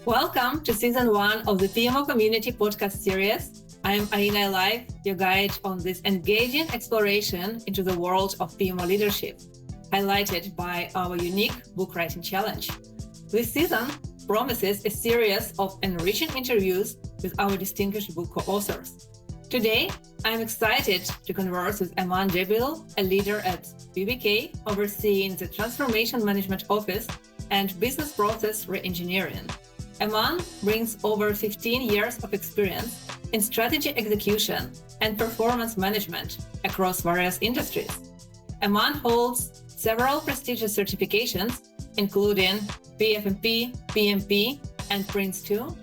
Welcome to Season 1 of the PMO Community Podcast series. I'm Alina Live, your guide on this engaging exploration into the world of PMO leadership, highlighted by our unique book writing challenge. This season promises a series of enriching interviews with our distinguished book co-authors. Today, I'm excited to converse with Eman Deabil, a leader at BBK, overseeing the Transformation Management Office and Business Process Reengineering. Eman brings over 15 years of experience in strategy execution and performance management across various industries. Eman holds several prestigious certifications, including PFMP, PMP, and Prince 2,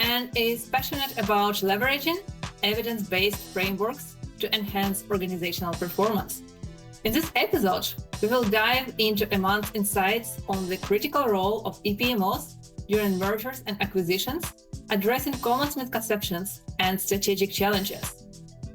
and is passionate about leveraging evidence-based frameworks to enhance organizational performance. In this episode, we will dive into Eman's insights on the critical role of E-PMOs during mergers and acquisitions, addressing common misconceptions and strategic challenges.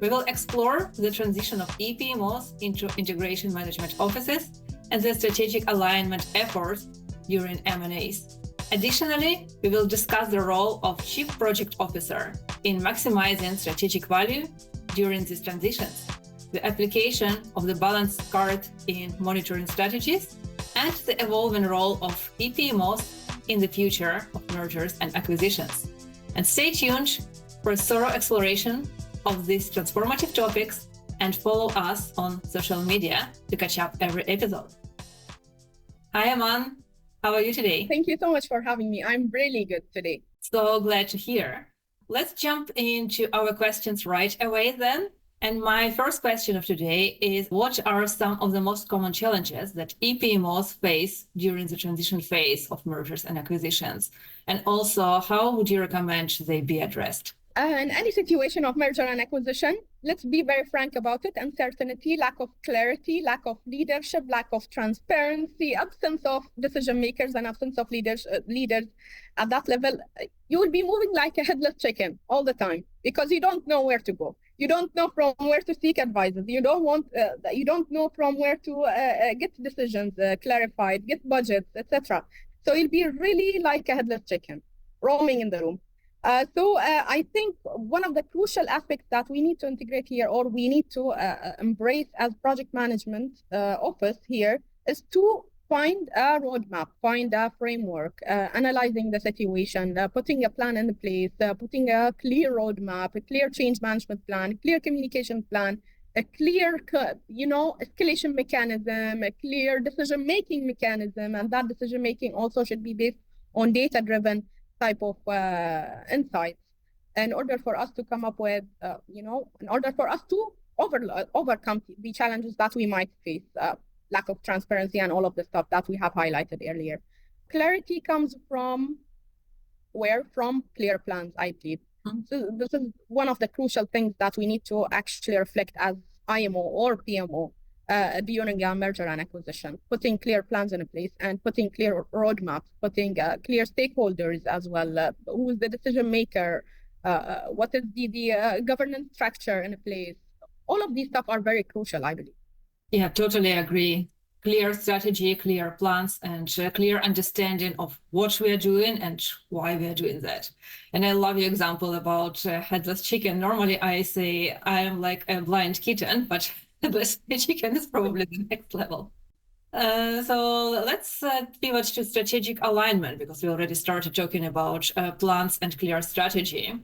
We will explore the transition of E-PMOs into integration management offices and the strategic alignment efforts during M&As. Additionally, we will discuss the role of Chief Project Officer in maximizing strategic value during these transitions, the application of the Balanced Scorecard in monitoring strategies, and the evolving role of E-PMOs in the future of mergers and acquisitions. And stay tuned for a thorough exploration of these transformative topics and follow us on social media to catch up every episode. Hi, Eman. How are you today? Thank you so much for having me. I'm really good today. So glad to hear. Let's jump into our questions right away then. And my first question of today is, what are some of the most common challenges that E-PMOs face during the transition phase of mergers and acquisitions? And also, how would you recommend they be addressed? In any situation of merger and acquisition, let's be very frank about it. Uncertainty, lack of clarity, lack of leadership, lack of transparency, absence of decision makers and absence of leaders at that level, you will be moving like a headless chicken all the time because you don't know where to go. You don't know from where to seek advices. You don't know from where to get decisions clarified, get budgets, etc. So you'll be really like a headless chicken roaming in the room. So I think one of the crucial aspects that we need to integrate here, or we need to embrace as project management office here, is to find a roadmap, find a framework, analyzing the situation, putting a plan in place, putting a clear roadmap, a clear change management plan, clear communication plan, a clear, escalation mechanism, a clear decision-making mechanism, and that decision-making also should be based on data-driven type of insights in order for us to come up with, in order for us to overcome the challenges that we might face. Lack of transparency and all of the stuff that we have highlighted earlier. Clarity comes from where? From clear plans, I believe. Mm-hmm. So this is one of the crucial things that we need to actually reflect as IMO or PMO during a merger and acquisition, putting clear plans in place and putting clear roadmaps, putting clear stakeholders as well. Who is the decision maker? What is the governance structure in place? All of these stuff are very crucial, I believe. Yeah, totally agree. Clear strategy, clear plans, and clear understanding of what we are doing and why we are doing that. And I love your example about headless chicken. Normally, I say I am like a blind kitten, but headless chicken is probably the next level. So let's pivot to strategic alignment, because we already started talking about plans and clear strategy.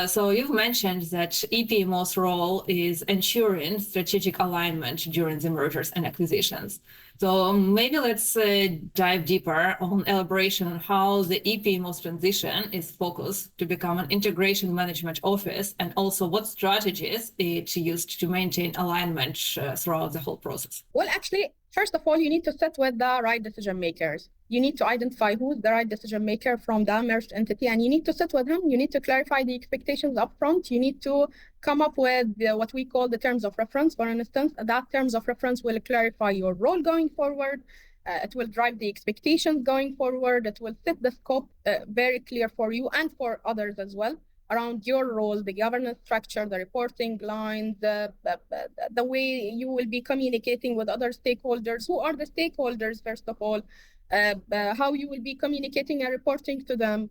So you've mentioned that E-PMO's role is ensuring strategic alignment during the mergers and acquisitions. So maybe let's dive deeper on elaboration on how the E-PMO's transition is focused to become an integration management office, and also what strategies it used to maintain alignment throughout the whole process. Well, actually, first of all, you need to sit with the right decision makers. You need to identify who's the right decision maker from the merged entity, and you need to sit with him. You need to clarify the expectations up front. You need to come up with what we call the terms of reference. For instance, that terms of reference will clarify your role going forward. It will drive the expectations going forward. It will set the scope very clear for you and for others as well. around your role, the governance structure, the reporting lines, the way you will be communicating with other stakeholders. Who are the stakeholders, first of all? How you will be communicating and reporting to them.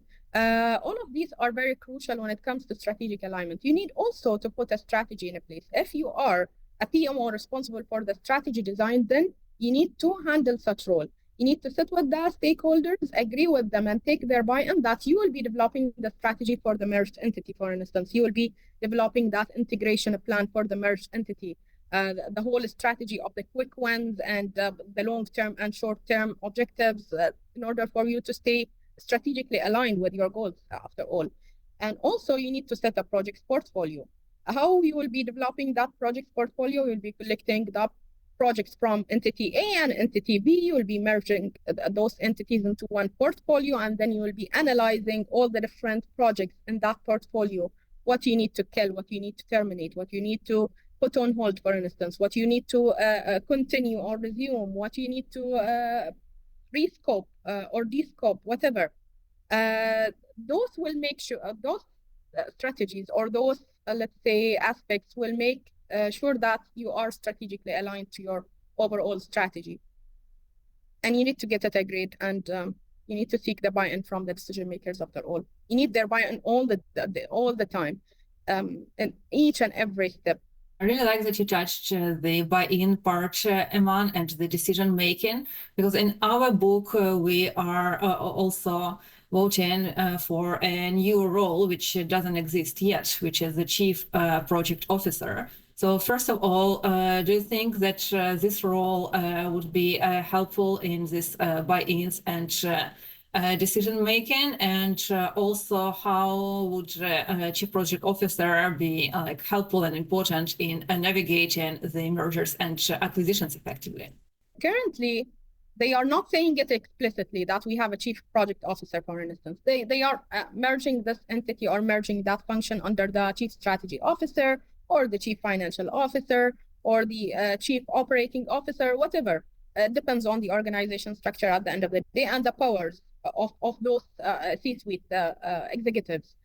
All of these are very crucial when it comes to strategic alignment. You need also to put a strategy in place. If you are a PMO responsible for the strategy design, then you need to handle such role. You need to sit with the stakeholders, agree with them, and take their buy-in that you will be developing the strategy for the merged entity, for instance. You will be developing that integration plan for the merged entity, the whole strategy of the quick wins and the long-term and short-term objectives in order for you to stay strategically aligned with your goals after all. And also you need to set a project portfolio. How you will be developing that project portfolio, you'll be collecting the projects from entity A and entity B. You will be merging those entities into one portfolio, and then you will be analyzing all the different projects in that portfolio, what you need to kill, what you need to terminate, what you need to put on hold, for instance, what you need to continue or resume, what you need to rescope or descope, whatever. Those will make sure those strategies or those, let's say, aspects will make sure that you are strategically aligned to your overall strategy. And you need to get it agreed, and you need to seek the buy-in from the decision makers after all. You need their buy-in all the time, in each and every step. I really like that you touched the buy-in part, Eman, and the decision-making, because in our book, we are also voting for a new role, which doesn't exist yet, which is the Chief Project Officer. So first of all, do you think that this role would be helpful in this buy-ins and decision-making? And also, how would Chief Project Officer be helpful and important in navigating the mergers and acquisitions effectively? Currently, they are not saying it explicitly that we have a Chief Project Officer, for instance. They are merging this entity or merging that function under the Chief Strategy Officer or the Chief Financial Officer or the Chief Operating Officer, whatever. Depends on the organization structure at the end of the day and the powers of those C-suite executives.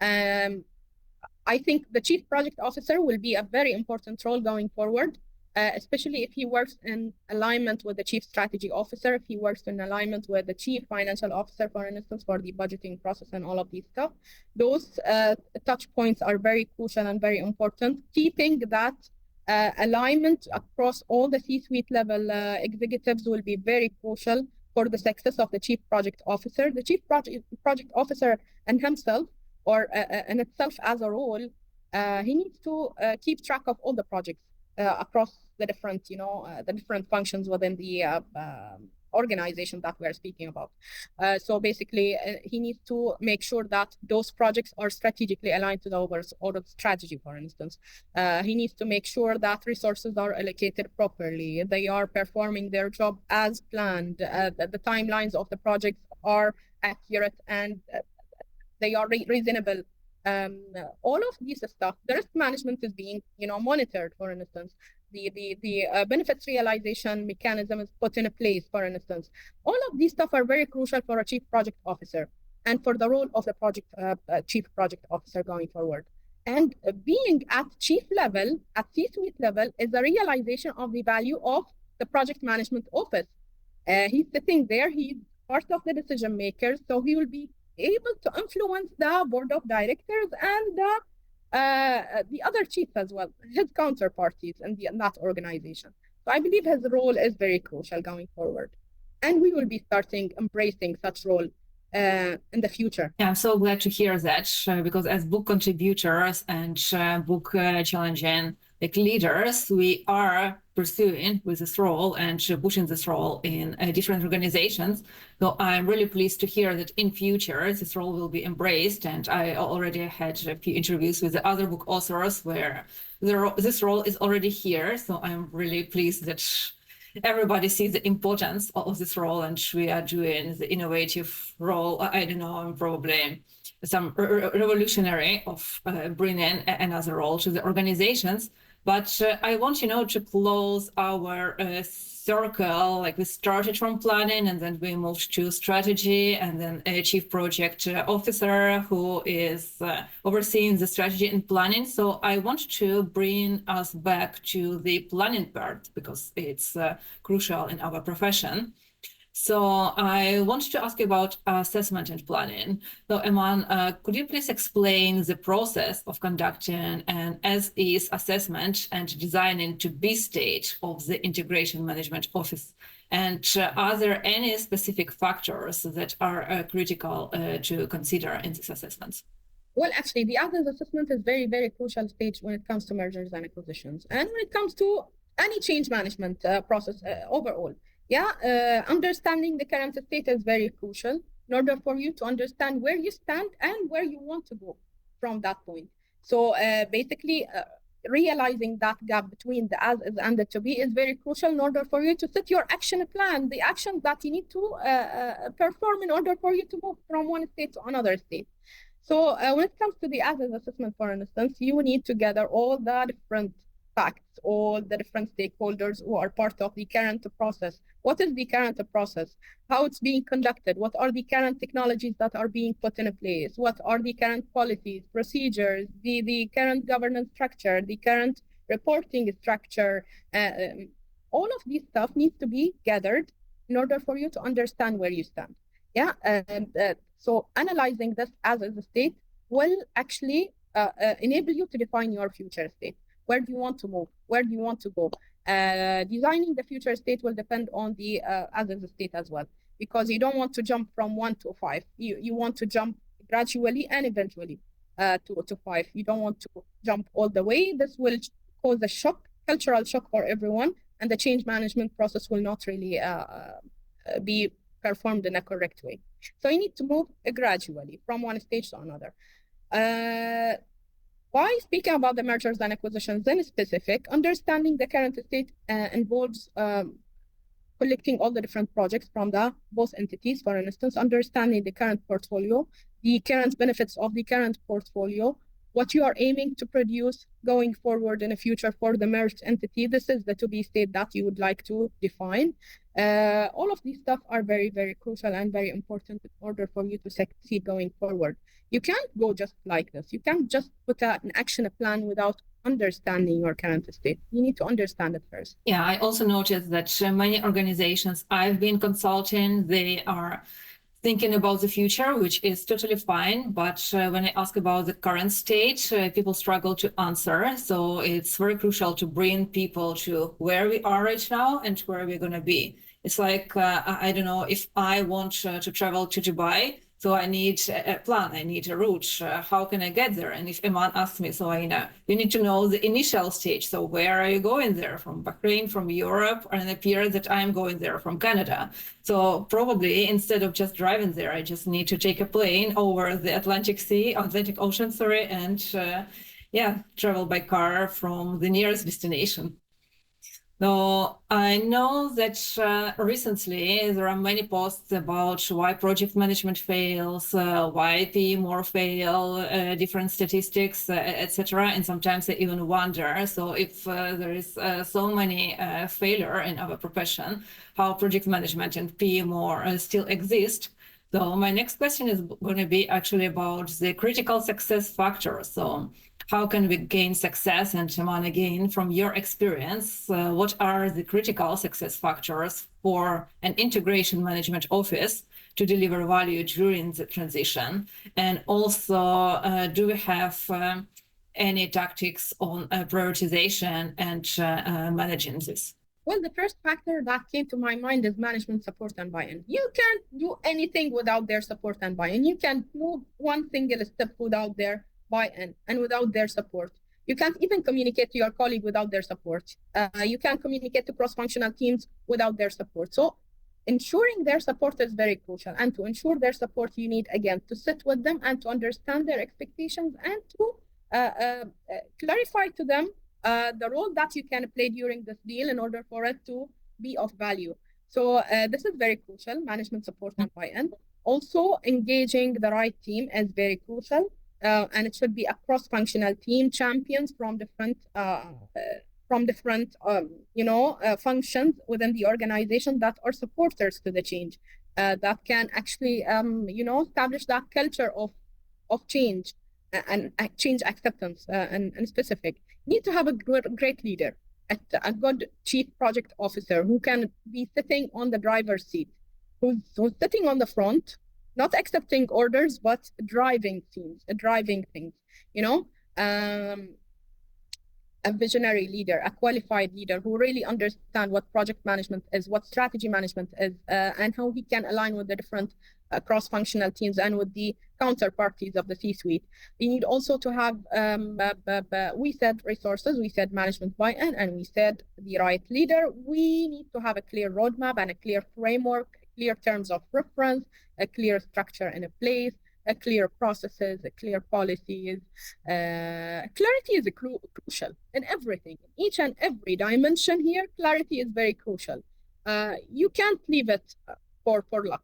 I think the Chief Project Officer will be a very important role going forward, especially if he works in alignment with the Chief Strategy Officer, if he works in alignment with the Chief Financial Officer, for instance, for the budgeting process and all of these stuff. Those touch points are very crucial and very important. Keeping that alignment across all the C-suite level executives will be very crucial for the success of the Chief Project Officer. The Chief Project Officer and himself, or in itself as a role, he needs to keep track of all the projects across the different, the different functions within the organization that we're speaking about. So basically, he needs to make sure that those projects are strategically aligned to the overall strategy, for instance. He needs to make sure that resources are allocated properly. They are performing their job as planned. That the timelines of the projects are accurate and they are reasonable. All of this stuff, the risk management is being, monitored, for instance. The benefits realization mechanism is put in place, for instance. All of these stuff are very crucial for a Chief Project Officer and for the role of the Chief Project Officer going forward. And being at chief level, at C-suite level, is a realization of the value of the project management office. He's sitting there, he's part of the decision makers, so he will be able to influence the board of directors and the other chiefs as well, his counterparties in that organization. So I believe his role is very crucial going forward. And we will be starting embracing such role in the future. Yeah, I'm so glad to hear that, because as book contributors and book challenging leaders, we are pursuing with this role and pushing this role in different organizations. So I'm really pleased to hear that in future this role will be embraced. And I already had a few interviews with the other book authors where this role is already here. So I'm really pleased that everybody sees the importance of this role, and we are doing the innovative role. I don't know, probably some revolutionary of bringing another role to the organizations. But I want, to close our circle. Like we started from planning and then we moved to strategy and then a chief project officer who is overseeing the strategy and planning. So I want to bring us back to the planning part because it's crucial in our profession. So I want to ask you about assessment and planning. So Eman, could you please explain the process of conducting an as-is assessment and designing to be stage of the integration management office? And are there any specific factors that are critical to consider in this assessment? Well, actually, the as-is assessment is very, very crucial stage when it comes to mergers and acquisitions, and when it comes to any change management process overall. Understanding the current state is very crucial in order for you to understand where you stand and where you want to go from that point. So basically, realizing that gap between the as is and the to be is very crucial in order for you to set your action plan, the actions that you need to perform in order for you to move from one state to another state. So when it comes to the as-is assessment, for instance, you need to gather all the different facts, all the different stakeholders who are part of the current process. What is the current process? How it's being conducted? What are the current technologies that are being put in place? What are the current policies, procedures, the current governance structure, the current reporting structure? All of these stuff needs to be gathered in order for you to understand where you stand. So analyzing this as a state will actually enable you to define your future state. Where do you want to move? Where do you want to go? Designing the future state will depend on the as a state as well, because you don't want to jump from 1 to 5. You want to jump gradually and eventually to 5. You don't want to jump all the way. This will cause a shock, cultural shock for everyone, and the change management process will not really be performed in a correct way. So you need to move gradually from one stage to another. Why speaking about the mergers and acquisitions in specific, understanding the current state involves collecting all the different projects from the both entities. For instance, understanding the current portfolio, the current benefits of the current portfolio, what you are aiming to produce going forward in the future for the merged entity. This is the to-be state that you would like to define. All of these stuff are very, very crucial and very important in order for you to succeed going forward. You can't go just like this. You can't just put an action plan without understanding your current state. You need to understand it first. Yeah, I also noticed that many organizations I've been consulting, they are thinking about the future, which is totally fine. But when I ask about the current state, people struggle to answer. So it's very crucial to bring people to where we are right now and where we're going to be. It's like, I don't know, if I want to travel to Dubai, so I need a plan, I need a route. How can I get there? And if Eman asks me, so I know, you need to know the initial stage. So where are you going there? From Bahrain, from Europe, and it appears that I'm going there from Canada. So probably instead of just driving there, I just need to take a plane over the Atlantic Ocean, and travel by car from the nearest destination. So I know that recently there are many posts about why project management fails, why PMO fail, different statistics, etc. And sometimes I even wonder, so if there is so many failure in our profession, how project management and PMO still exist. So my next question is going to be actually about the critical success factors. So how can we gain success? And Eman, again, from your experience, what are the critical success factors for an integration management office to deliver value during the transition? And also, do we have any tactics on prioritization and managing this? Well, the first factor that came to my mind is management support and buy-in. You can't do anything without their support and buy-in. You can't move one single step without their buy-in and without their support. You can't even communicate to your colleague without their support. You can't communicate to cross-functional teams without their support. So ensuring their support is very crucial. And to ensure their support, you need, again, to sit with them and to understand their expectations and to clarify to them the role that you can play during this deal in order for it to be of value. So this is very crucial, management support and buy-in. Also, engaging the right team is very crucial. and it should be a cross-functional team, champions from different functions within the organization that are supporters to the change, that can actually establish that culture of change and change acceptance and specific. You need to have a great leader, a good chief project officer who can be sitting on the driver's seat, who's sitting on the front, not accepting orders, but driving things, a visionary leader, a qualified leader who really understands what project management is, what strategy management is, and how he can align with the different cross-functional teams and with the counterparties of the C-suite. We need also to have, we said resources, we said management buy-in, and we said the right leader. We need to have a clear roadmap and a clear framework, clear terms of reference, a clear structure in a place, a clear processes, a clear policies. Clarity is crucial in everything. In each and every dimension here, clarity is very crucial. You can't leave it for luck.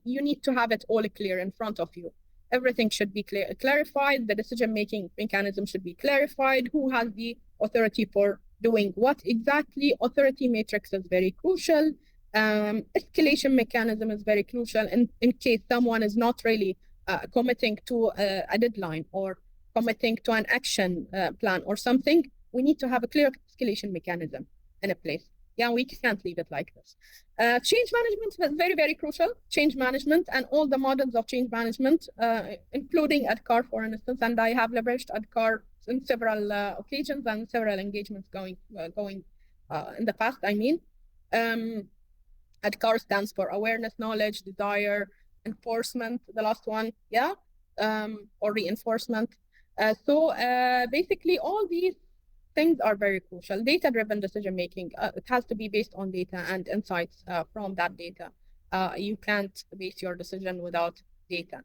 You need to have it all clear in front of you. Everything should be clarified. The decision-making mechanism should be clarified. Who has the authority for doing what exactly? Authority matrix is very crucial. Escalation mechanism is very crucial in case someone is not really committing to a deadline or committing to an action plan or something. We need to have a clear escalation mechanism in a place. Yeah, we can't leave it like this. Change management is very, very crucial. Change management and all the models of change management, including ADKAR, for instance, and I have leveraged ADKAR in several occasions and several engagements going in the past. ADKAR stands for awareness, knowledge, desire, enforcement, the last one, or reinforcement. So basically all these things are very crucial. Data-driven decision-making, it has to be based on data and insights from that data. You can't base your decision without data.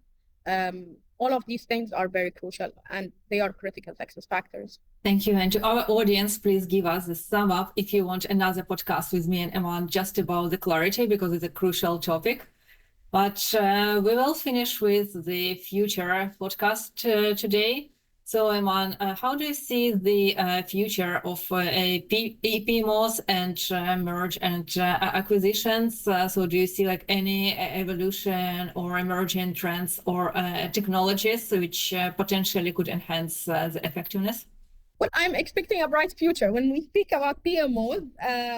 All of these things are very crucial and they are critical success factors. Thank you. And to our audience, please give us the sum up if you want another podcast with me and Eman just about the clarity, because it's a crucial topic. But we will finish with the future podcast today. So Eman, how do you see the future of E-PMOs and merge and acquisitions? So do you see like any evolution or emerging trends or technologies which potentially could enhance the effectiveness? Well, I'm expecting a bright future. When we speak about PMOs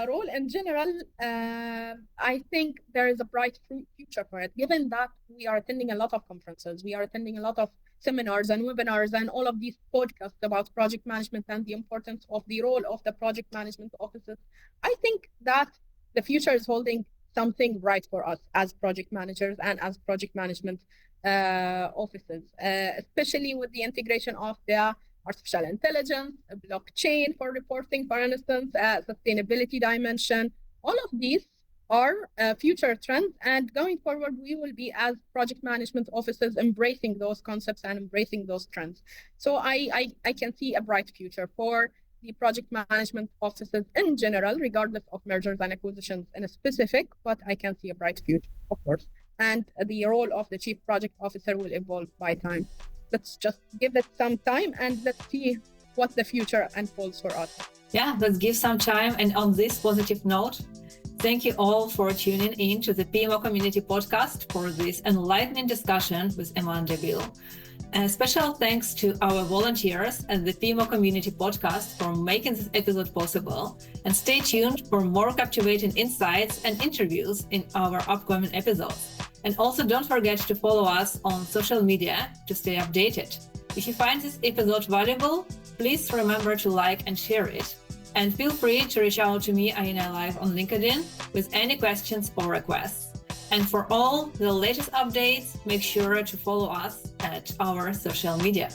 role in general, I think there is a bright future for it, given that we are attending a lot of conferences, we are attending a lot of seminars and webinars and all of these podcasts about project management and the importance of the role of the project management offices. I think that the future is holding something bright for us as project managers and as project management offices, especially with the integration of the artificial intelligence, blockchain for reporting, for instance, sustainability dimension. All of these are future trends, and going forward, we will be as project management officers embracing those concepts and embracing those trends. So I can see a bright future for the project management offices in general, regardless of mergers and acquisitions in a specific, but I can see a bright future, of course. And the role of the chief project officer will evolve by time. Let's just give it some time and let's see what the future unfolds for us. Yeah, let's give some time. And on this positive note, thank you all for tuning in to the PMO Community Podcast for this enlightening discussion with Eman Deabil. A special thanks to our volunteers at the PMO Community Podcast for making this episode possible. And stay tuned for more captivating insights and interviews in our upcoming episodes. And also don't forget to follow us on social media to stay updated. If you find this episode valuable, please remember to like and share it. And feel free to reach out to me, Aina Live, on LinkedIn with any questions or requests. And for all the latest updates, make sure to follow us at our social media.